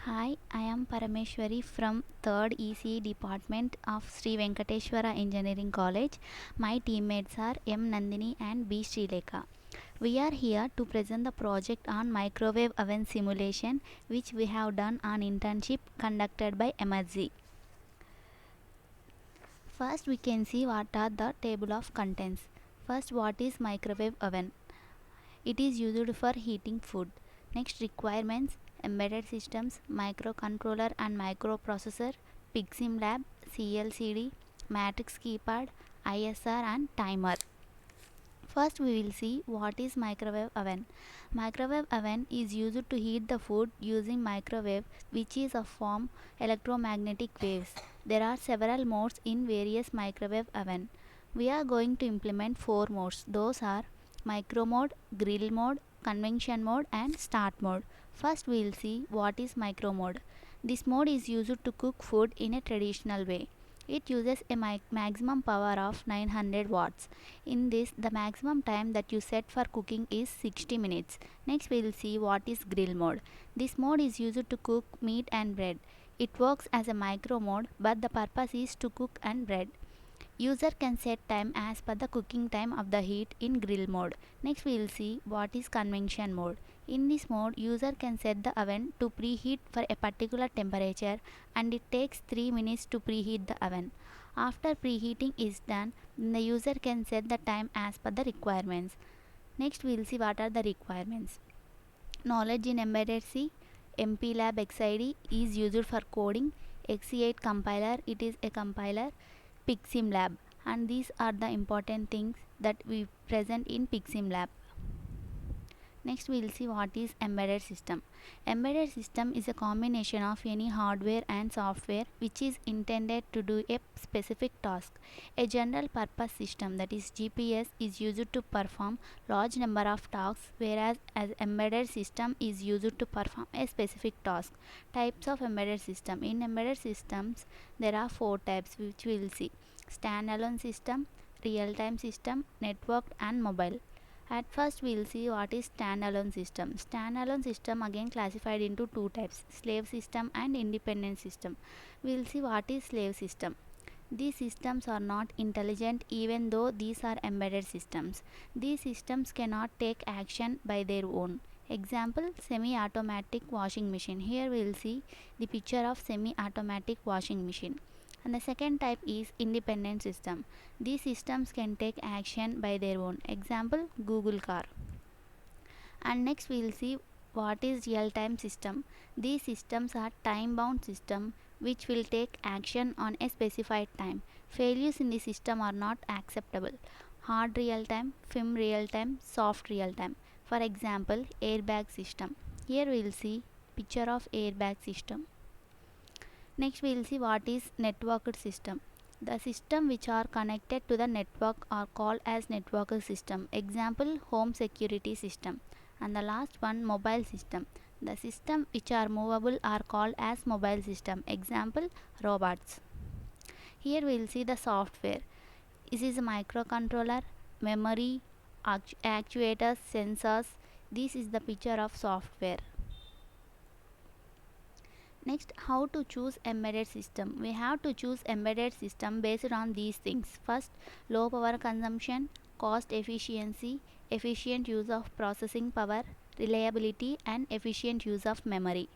Hi, I am Parameshwari from 3rd ECE Department of Sri Venkateshwara Engineering College. My teammates are M. Nandini and B. Srilekha. We are here to present the project on microwave oven simulation which we have done on internship conducted by MSG. First we can see what are the table of contents. First, what is microwave oven? It is used for heating food. Next, requirements: embedded systems, microcontroller and microprocessor, PIXMLab, CLCD, matrix keypad, ISR and timer. First we will see what is microwave oven. Microwave oven is used to heat the food using microwave, which is a form electromagnetic waves. There are several modes in various microwave oven. We are going to implement four modes. Those are micro mode, grill mode, convection mode and start mode. First we will see what is micro mode. This mode is used to cook food in a traditional way. It uses a maximum power of 900 watts. In this, the maximum time that you set for cooking is 60 minutes. Next, we will see what is grill mode. This mode is used to cook meat and bread. It works as a micro mode, but the purpose is to cook and bread. User can set time as per the cooking time of the heat in grill mode. Next we will see what is convection mode. In this mode, user can set the oven to preheat for a particular temperature and it takes 3 minutes to preheat the oven. After preheating is done, the user can set the time as per the requirements. Next we will see what are the requirements. Knowledge in embedded C, MPLAB XID is used for coding, XC8 compiler, it is a compiler, PIXMLab, and these are the important things that we present in PIXMLab. Next we will see what is embedded system. Embedded system is a combination of any hardware and software which is intended to do a specific task. A general purpose system, that is GPS, is used to perform large number of tasks, whereas as embedded system is used to perform a specific task. Types of embedded system. In embedded systems there are four types which we will see: standalone system, real-time system, networked and mobile. At first we will see what is standalone system. Standalone system again classified into two types: slave system and independent system. We will see what is slave system. These systems are not intelligent even though these are embedded systems. These systems cannot take action by their own. Example: semi-automatic washing machine. Here we will see the picture of semi-automatic washing machine. And the second type is independent system. These systems can take action by their own. Example: Google car. And next we will see what is real time system. These systems are time bound system which will take action on a specified time. Failures in the system are not acceptable. Hard real time, firm real time, soft real time. For example, airbag system. Here we will see picture of airbag system. Next we will see what is networked system. The system which are connected to the network are called as networked system. Example: home security system. And the last one, mobile system. The system which are movable are called as mobile system. Example: robots. Here we will see the software. This is a microcontroller, memory, actuators, sensors. This is the picture of software. Next, how to choose embedded system. We have to choose embedded system based on these things. First, low power consumption, cost efficiency, efficient use of processing power, reliability and efficient use of memory.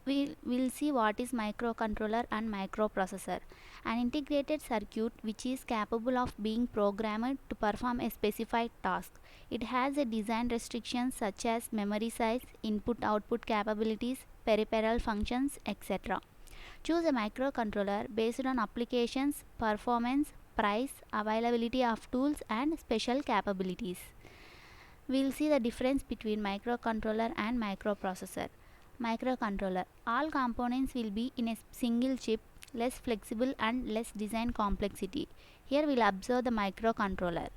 We will see what is microcontroller and microprocessor. An integrated circuit which is capable of being programmed to perform a specified task. It has a design restrictions such as memory size, input output capabilities, peripheral functions, etc. Choose a microcontroller based on applications, performance, price, availability of tools and special capabilities. We will see the difference between microcontroller and microprocessor. Microcontroller. All components will be in a single chip, less flexible and less design complexity. Here we will observe the microcontroller.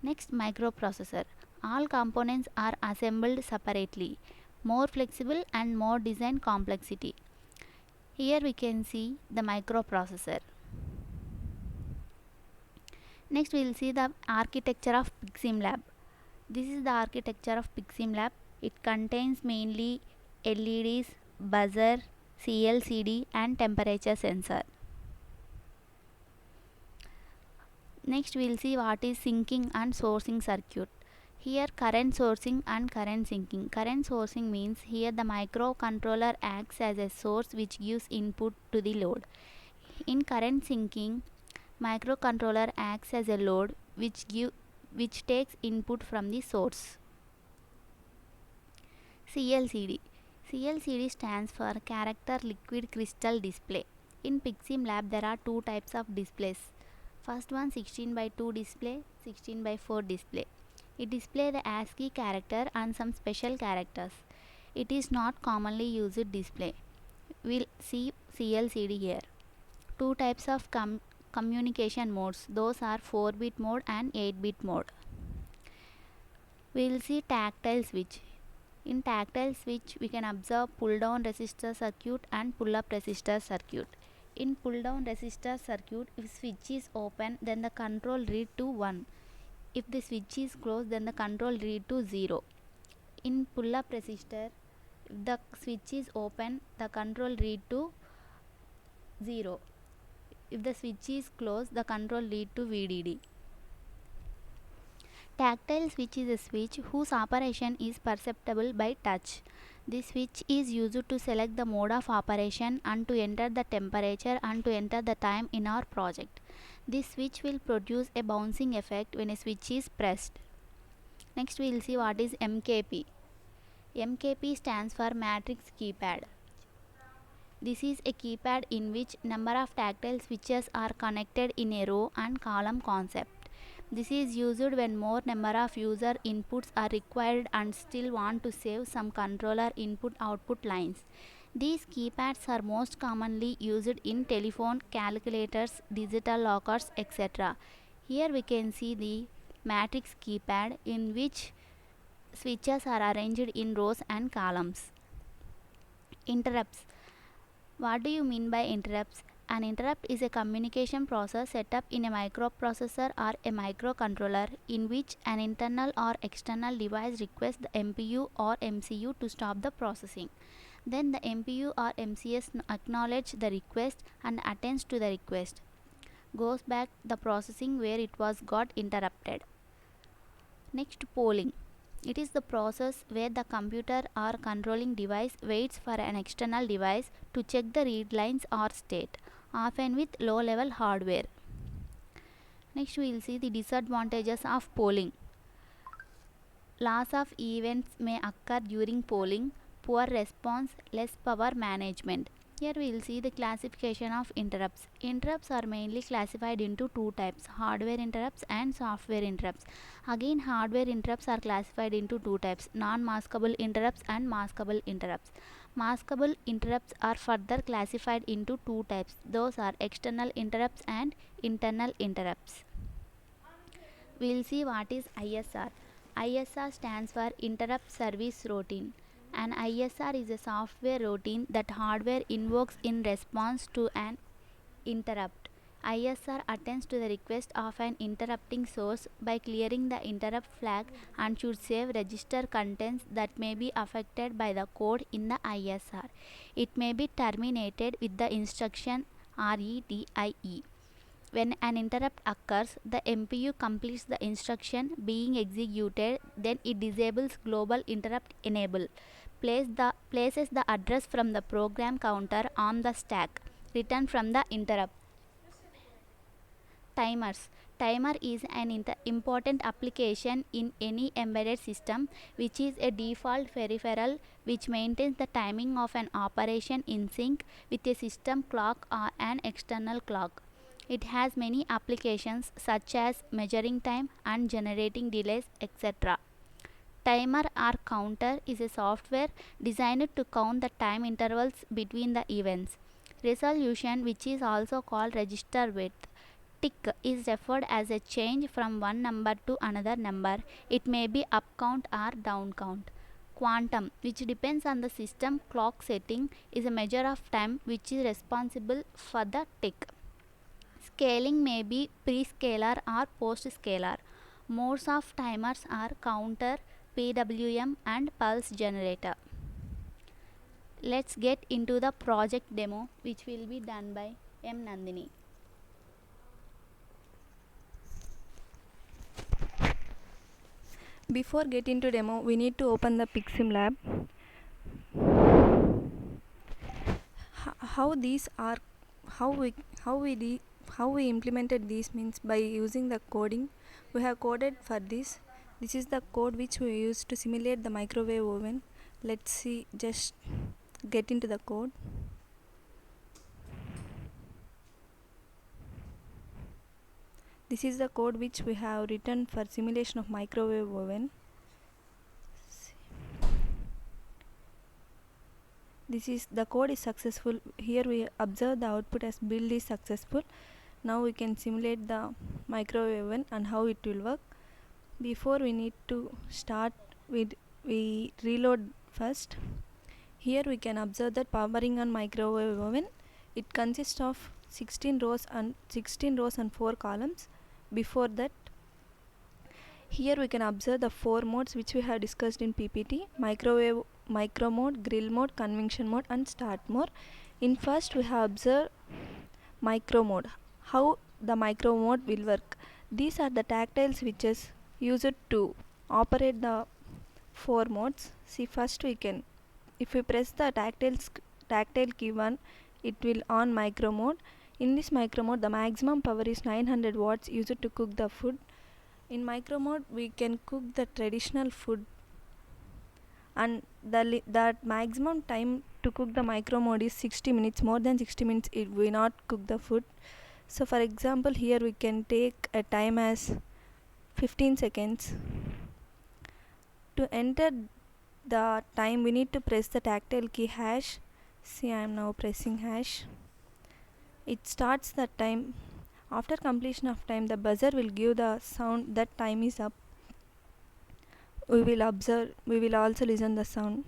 Next, microprocessor. All components are assembled separately, more flexible and more design complexity. Here we can see the microprocessor. Next we will see the architecture of PIXMLab. This is the architecture of PIXMLab. It contains mainly LEDs, buzzer, CLCD and temperature sensor. Next we'll see what is syncing and sourcing circuit. Here current sourcing and current syncing. Current sourcing means here the microcontroller acts as a source which gives input to the load. In current syncing, microcontroller acts as a load which takes input from the source. CLCD. CLCD stands for Character Liquid Crystal Display. In Pixim Lab there are two types of displays. First one 16 by 2 display, 16 by 4 display. It displays the ASCII character and some special characters. It is not commonly used display. We'll see CLCD here. Two types of communication modes. Those are 4-bit mode and 8-bit mode. We'll see tactile switch. In tactile switch we can observe pull down resistor circuit and pull up resistor circuit. In pull down resistor circuit, if switch is open then the control read to 1. If the switch is closed then the control read to 0. In pull up resistor, if the switch is open the control read to 0. If the switch is closed the control read to VDD. Tactile switch is a switch whose operation is perceptible by touch. This switch is used to select the mode of operation and to enter the temperature and to enter the time in our project. This switch will produce a bouncing effect when a switch is pressed. Next we will see what is MKP. MKP stands for matrix keypad. This is a keypad in which number of tactile switches are connected in a row and column concept. This is used when more number of user inputs are required and still want to save some controller input-output lines. These keypads are most commonly used in telephone, calculators, digital lockers, etc. Here we can see the matrix keypad in which switches are arranged in rows and columns. Interrupts. What do you mean by interrupts? An interrupt is a communication process set up in a microprocessor or a microcontroller in which an internal or external device requests the MPU or MCU to stop the processing. Then the MPU or MCS acknowledges the request and attends to the request. Goes back the processing where it was got interrupted. Next, polling. It is the process where the computer or controlling device waits for an external device to check the read lines or state, often with low-level hardware. Next we will see the disadvantages of polling. Loss of events may occur during polling, poor response, less power management. Here we will see the classification of interrupts. Interrupts are mainly classified into two types, hardware interrupts and software interrupts. Again, hardware interrupts are classified into two types, non-maskable interrupts and maskable interrupts. Maskable interrupts are further classified into two types. Those are external interrupts and internal interrupts. We will see what is ISR. ISR stands for Interrupt Service Routine. An ISR is a software routine that hardware invokes in response to an interrupt. ISR attends to the request of an interrupting source by clearing the interrupt flag and should save register contents that may be affected by the code in the ISR. It may be terminated with the instruction RETIE. When an interrupt occurs, the MPU completes the instruction being executed, then it disables global interrupt enable, places the address from the program counter on the stack, written from the interrupt. Timers. Timer is an important application in any embedded system, which is a default peripheral which maintains the timing of an operation in sync with a system clock or an external clock. It has many applications such as measuring time and generating delays, etc. Timer or counter is a software designed to count the time intervals between the events. Resolution, which is also called register width. Tick is referred as a change from one number to another number. It may be up count or down count. Quantum, which depends on the system clock setting, is a measure of time which is responsible for the tick. Scaling may be pre-scalar or post-scalar. Modes of timers are counter, PWM and pulse generator. Let's get into the project demo, which will be done by M. Nandini. Before getting to demo, we need to open the Pixim lab. How these are, how we how we de- how we implemented these means by using the coding. We have coded for this. This is the code which we use to simulate the microwave oven. Let's see. Just get into the code. This is the code which we have written for simulation of microwave oven. This is the code is successful. Here we observe the output as build is successful. Now we can simulate the microwave oven and how it will work. Before we need to start with, we reload first. Here we can observe that powering on microwave oven, it consists of 16 rows and 4 columns. Before that, here we can observe the 4 modes which we have discussed in PPT: microwave, micro mode, grill mode, convection mode and start mode. In first we have observed micro mode. How the micro mode will work? These are the tactile switches used to operate the 4 modes. See, first we can, if we press the tactile key 1, it will on micro mode. In this micro mode, the maximum power is 900 watts used to cook the food. In micro mode, we can cook the traditional food, and that maximum time to cook the micro mode is 60 minutes. More than 60 minutes, it will not cook the food. So, for example, here we can take a time as 15 seconds. To enter the time, we need to press the tactile key hash. See, I am now pressing hash. It starts the time. After completion of time, the buzzer will give the sound that time is up. We will also listen the sound.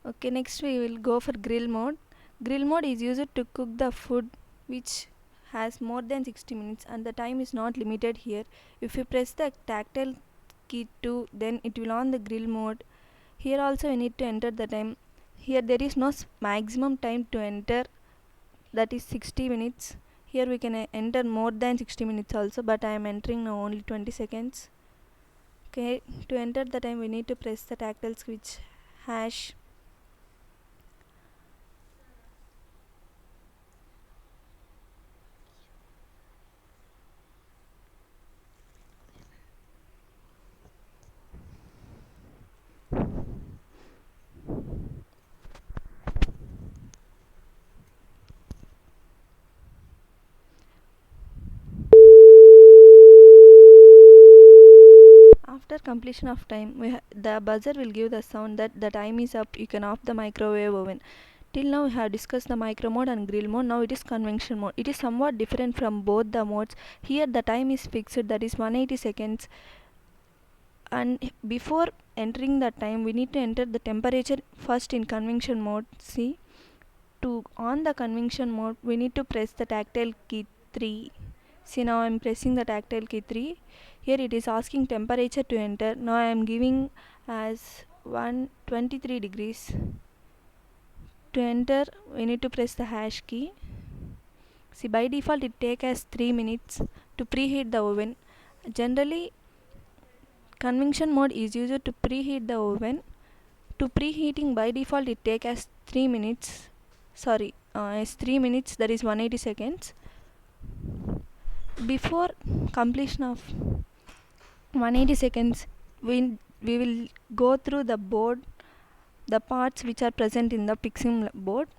Okay, next we will go for grill mode. Grill mode is used to cook the food which has more than 60 minutes, and the time is not limited here. If you press the tactile key 2, then it will on the grill mode. Here also we need to enter the time. Here there is no maximum time to enter, that is 60 minutes. Here we can enter more than 60 minutes also, but I am entering now only 20 seconds. Okay, to enter the time we need to press the tactile switch hash. After completion of time, the buzzer will give the sound that the time is up. You can off the microwave oven. Till now we have discussed the micro mode and grill mode. Now it is convection mode. It is somewhat different from both the modes. Here the time is fixed, that is 180 seconds. And before entering the time, we need to enter the temperature first in convection mode. See, to on the convection mode, we need to press the tactile key 3. See, now I am pressing the tactile key 3. Here it is asking temperature to enter. Now I am giving as 123 degrees. To enter, we need to press the hash key. See, by default it takes as 3 minutes to preheat the oven. Generally, convection mode is used to preheat the oven. To preheating, by default it takes as 3 minutes. As 3 minutes, that is 180 seconds. Before completion of 180 seconds, we will go through the board, the parts which are present in the Pixim board.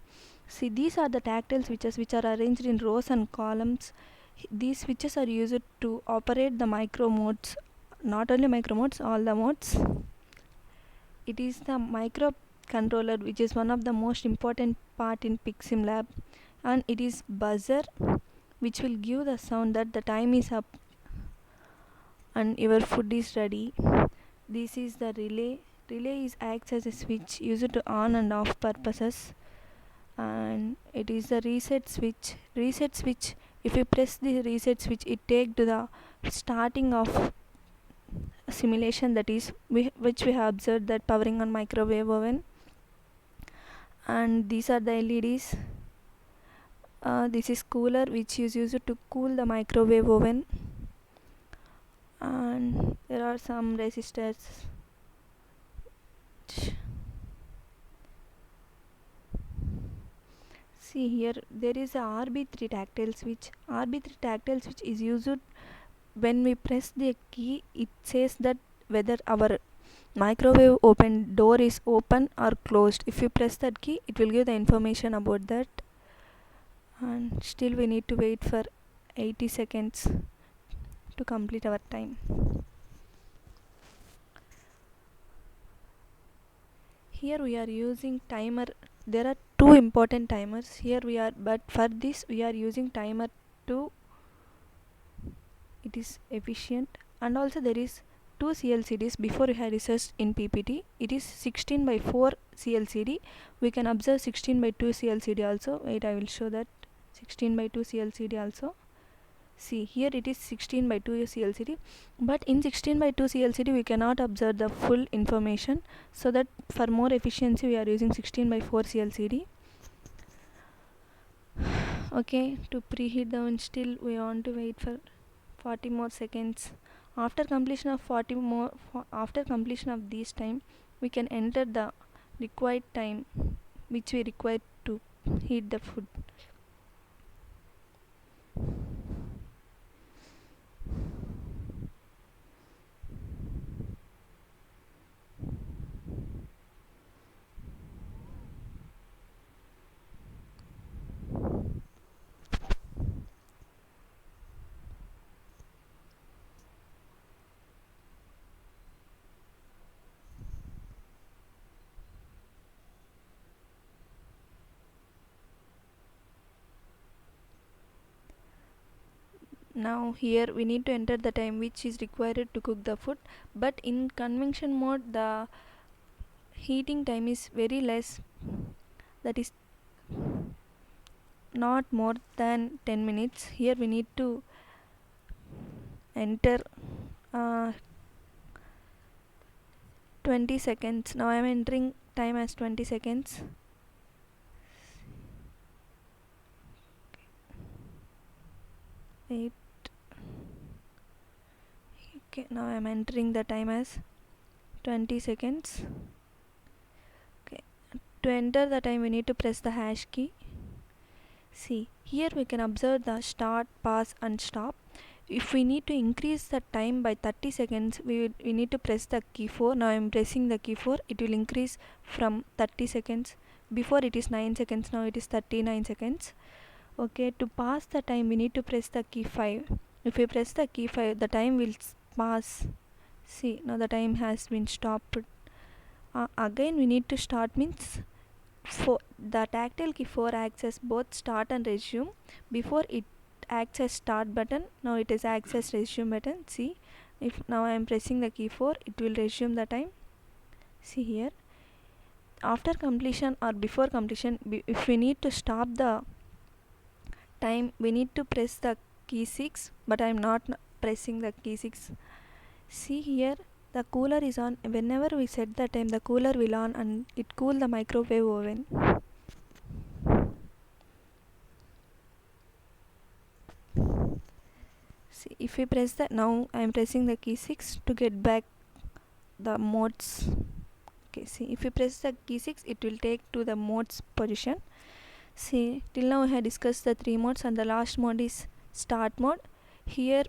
See, these are the tactile switches which are arranged in rows and columns. These switches are used to operate the micro modes. Not only micro modes, all the modes. It is the microcontroller which is one of the most important part in Pixim lab, and it is buzzer which will give the sound that the time is up and your food is ready. This is the relay relay is acts as a switch used to on and off purposes, and it is the reset switch. If you press the reset switch, it take to the starting of simulation, that is which we have observed that powering on microwave oven. And these are the LEDs. This is cooler, which is used to cool the microwave oven, and there are some resistors. See here, there is a RB3 tactile switch. RB3 tactile switch is used when we press the key. It says that whether our microwave open door is open or closed. If you press that key, it will give the information about that. And still we need to wait for 80 seconds to complete our time. Here we are using timer. There are two important timers here but for this we are using timer 2. It is efficient, and also there is two CLCDs. Before we had researched in PPT, it is 16:4 CLCD. We can observe 16:2 CLCD also. Wait, I will show that 16:2 CLCD also. See here, it is 16:2 CLCD, but in 16:2 CLCD we cannot observe the full information, so that for more efficiency we are using 16:4 CLCD. Okay, to preheat the oven, still we want to wait for 40 more seconds. After completion of this time, we can enter the required time which we require to heat the food. Now here we need to enter the time which is required to cook the food, but in convection mode the heating time is very less, that is not more than 10 minutes. Here we need to enter 20 seconds. Now I am entering time as 20 seconds. Wait. Okay, now I am entering the time as 20 seconds. Okay, to enter the time we need to press the hash key. See here we can observe the start, pause and stop. If we need to increase the time by 30 seconds, we need to press the key 4. Now I am pressing the key 4. It will increase from 30 seconds. Before it is 9 seconds, now it is 39 seconds. Okay, to pass the time we need to press the key 5. If we press the key 5, the time will pass. See, now the time has been stopped. Again we need to start, means the tactile key 4 acts as both start and resume. Before it acts as start button, now it is acts as resume button. See, if now I am pressing the key 4, it will resume the time. See here, after completion or before completion, if we need to stop the time, we need to press the key 6, but I am not pressing the key 6. See here, the cooler is on. Whenever we set the time, the cooler will on and it cool the microwave oven. See, if we press that, now I am pressing the key 6 to get back the modes. Okay, see, if you press the key 6, it will take to the modes position. See, till now I have discussed the 3 modes, and the last mode is start mode. Here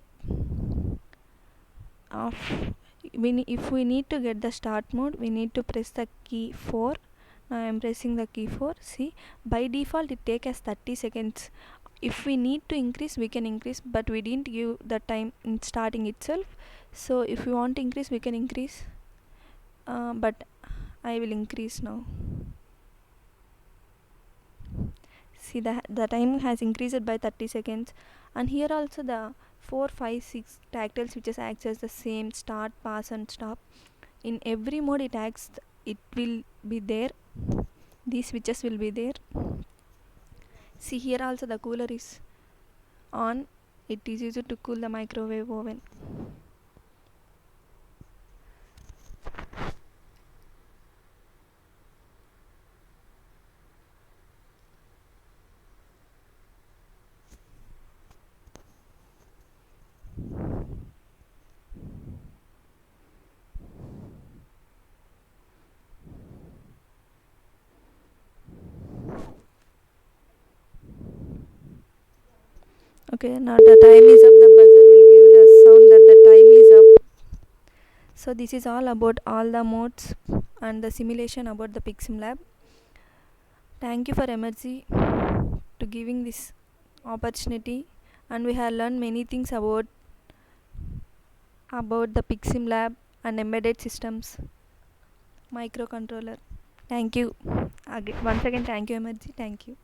if we need to get the start mode, we need to press the key 4. Now I am pressing the key 4. See, by default it takes as 30 seconds. If we need to increase, we can increase, but we didn't give the time in starting itself. So if we want to increase, we can increase, but I will increase now. See, the time has increased by 30 seconds, and here also the 4, 5, 6 tactile switches acts as the same start, pass and stop. In every mode it acts, it will be there, these switches will be there. See, here also the cooler is on, it is used to cool the microwave oven. Okay, now the time is up, the buzzer will give the sound that the time is up. So this is all about all the modes and the simulation about the PixSimLab. Thank you for Emergy to giving this opportunity, and we have learned many things about the PixSimLab and embedded systems microcontroller. Thank you. Once again, thank you Emergy. Thank you.